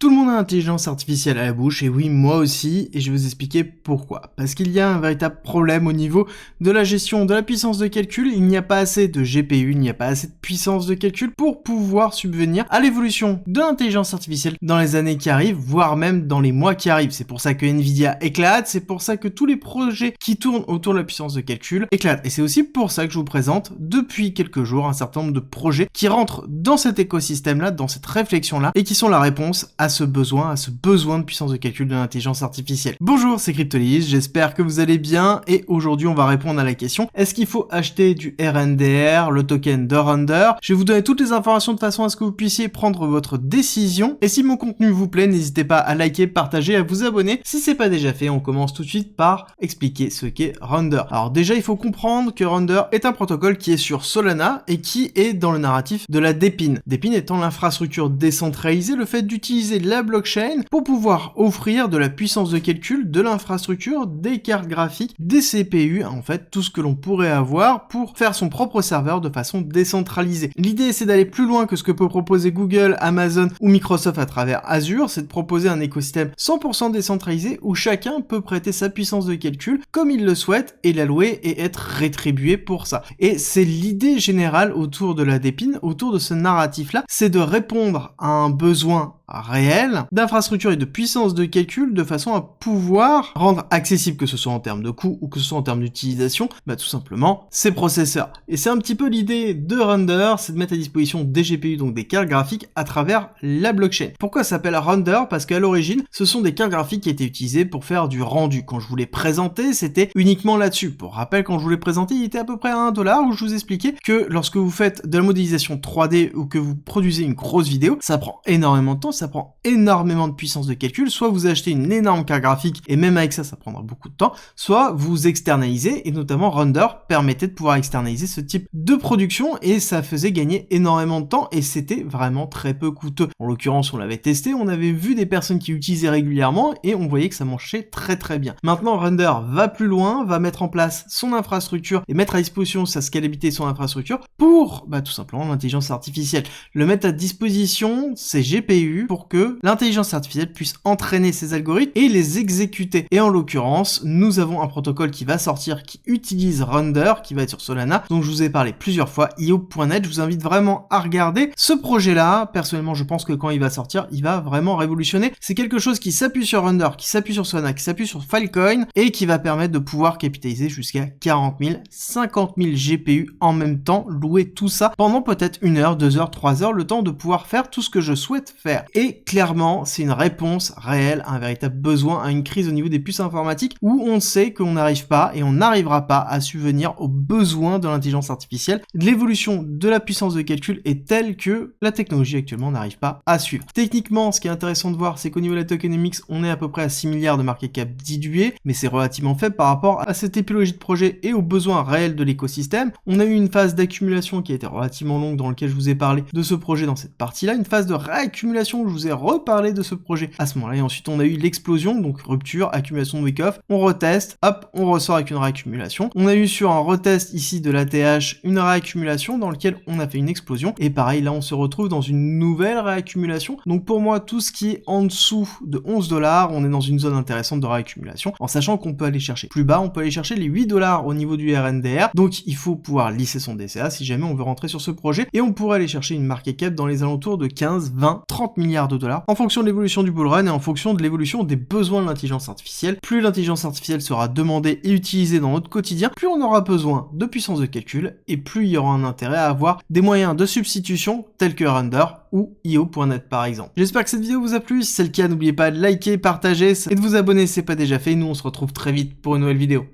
Tout le monde a l'intelligence artificielle à la bouche, et oui, moi aussi, et je vais vous expliquer pourquoi. Parce qu'il y a un véritable problème au niveau de la gestion de la puissance de calcul, il n'y a pas assez de GPU, il n'y a pas assez de puissance de calcul pour pouvoir subvenir à l'évolution de l'intelligence artificielle dans les années qui arrivent, voire même dans les mois qui arrivent. C'est pour ça que Nvidia éclate, c'est pour ça que tous les projets qui tournent autour de la puissance de calcul éclatent. Et c'est aussi pour ça que je vous présente depuis quelques jours un certain nombre de projets qui rentrent dans cet écosystème-là, dans cette réflexion-là, et qui sont la réponse à ce besoin de puissance de calcul de l'intelligence artificielle. Bonjour, c'est Cryptolyse, j'espère que vous allez bien, et aujourd'hui on va répondre à la question, est-ce qu'il faut acheter du RNDR, le token de Render? Je vais vous donner toutes les informations de façon à ce que vous puissiez prendre votre décision, et si mon contenu vous plaît, n'hésitez pas à liker, partager, à vous abonner. Si c'est pas déjà fait, on commence tout de suite par expliquer ce qu'est Render. Alors déjà, il faut comprendre que Render est un protocole qui est sur Solana, et qui est dans le narratif de la DePIN. DePIN étant l'infrastructure décentralisée, le fait d'utiliser la blockchain pour pouvoir offrir de la puissance de calcul, de l'infrastructure, des cartes graphiques, des CPU, en fait tout ce que l'on pourrait avoir pour faire son propre serveur de façon décentralisée. L'idée c'est d'aller plus loin que ce que peut proposer Google, Amazon ou Microsoft à travers Azure, c'est de proposer un écosystème 100% décentralisé où chacun peut prêter sa puissance de calcul comme il le souhaite et l'allouer et être rétribué pour ça. Et c'est l'idée générale autour de la DePIN, autour de ce narratif-là, c'est de répondre à un besoin réel d'infrastructure et de puissance de calcul de façon à pouvoir rendre accessible, que ce soit en termes de coût ou que ce soit en termes d'utilisation, tout simplement ces processeurs. Et c'est un petit peu l'idée de Render, c'est de mettre à disposition des GPU, donc des cartes graphiques, à travers la blockchain. Pourquoi ça s'appelle Render? Parce qu'à l'origine, ce sont des cartes graphiques qui étaient utilisées pour faire du rendu. Quand je vous l'ai présenté, c'était uniquement là-dessus. Pour rappel, quand je vous l'ai présenté, il était à peu près à $1, où je vous expliquais que lorsque vous faites de la modélisation 3D ou que vous produisez une grosse vidéo, ça prend énormément de temps, ça prend énormément de puissance de calcul, soit vous achetez une énorme carte graphique, et même avec ça, ça prendra beaucoup de temps, soit vous externalisez, et notamment Render permettait de pouvoir externaliser ce type de production, et ça faisait gagner énormément de temps, et c'était vraiment très peu coûteux. En l'occurrence, on l'avait testé, on avait vu des personnes qui l'utilisaient régulièrement, et on voyait que ça marchait très très bien. Maintenant, Render va plus loin, va mettre en place son infrastructure, et mettre à disposition sa scalabilité de son infrastructure, pour, tout simplement, l'intelligence artificielle. Le mettre à disposition, ses GPU, pour que l'intelligence artificielle puisse entraîner ses algorithmes et les exécuter. Et en l'occurrence, nous avons un protocole qui va sortir, qui utilise Render, qui va être sur Solana, dont je vous ai parlé plusieurs fois, io.net. Je vous invite vraiment à regarder ce projet-là. Personnellement, je pense que quand il va sortir, il va vraiment révolutionner. C'est quelque chose qui s'appuie sur Render, qui s'appuie sur Solana, qui s'appuie sur Filecoin, et qui va permettre de pouvoir capitaliser jusqu'à 40 000, 50 000 GPU en même temps, louer tout ça pendant peut-être 1 heure, 2 heures, 3 heures, le temps de pouvoir faire tout ce que je souhaite faire. Et clairement, c'est une réponse réelle à un véritable besoin, à une crise au niveau des puces informatiques où on sait qu'on n'arrive pas et on n'arrivera pas à subvenir aux besoins de l'intelligence artificielle. L'évolution de la puissance de calcul est telle que la technologie actuellement n'arrive pas à suivre. Techniquement, ce qui est intéressant de voir, c'est qu'au niveau de la tokenomics, on est à peu près à 6 milliards de market cap dilué, mais c'est relativement faible par rapport à cette typologie de projet et aux besoins réels de l'écosystème. On a eu une phase d'accumulation qui a été relativement longue dans laquelle je vous ai parlé de ce projet dans cette partie-là, une phase de réaccumulation où je vous ai reparlé de ce projet à ce moment-là, et ensuite on a eu l'explosion, donc rupture, accumulation de wake-off, on reteste, hop, on ressort avec une réaccumulation. On a eu sur un retest ici de l'ATH une réaccumulation dans lequel on a fait une explosion, et pareil là on se retrouve dans une nouvelle réaccumulation. Donc pour moi, tout ce qui est en dessous de $11, on est dans une zone intéressante de réaccumulation, en sachant qu'on peut aller chercher plus bas, on peut aller chercher les $8 au niveau du RNDR, donc il faut pouvoir lisser son DCA si jamais on veut rentrer sur ce projet, et on pourrait aller chercher une market cap dans les alentours de 15, 20, 30 milliards de dollars, en fonction de l'évolution du bull run et en fonction de l'évolution des besoins de l'intelligence artificielle. Plus l'intelligence artificielle sera demandée et utilisée dans notre quotidien, plus on aura besoin de puissance de calcul, et plus il y aura un intérêt à avoir des moyens de substitution tels que Render ou io.net par exemple. J'espère que cette vidéo vous a plu, si c'est le cas, n'oubliez pas de liker, partager et de vous abonner si c'est pas déjà fait. Nous on se retrouve très vite pour une nouvelle vidéo.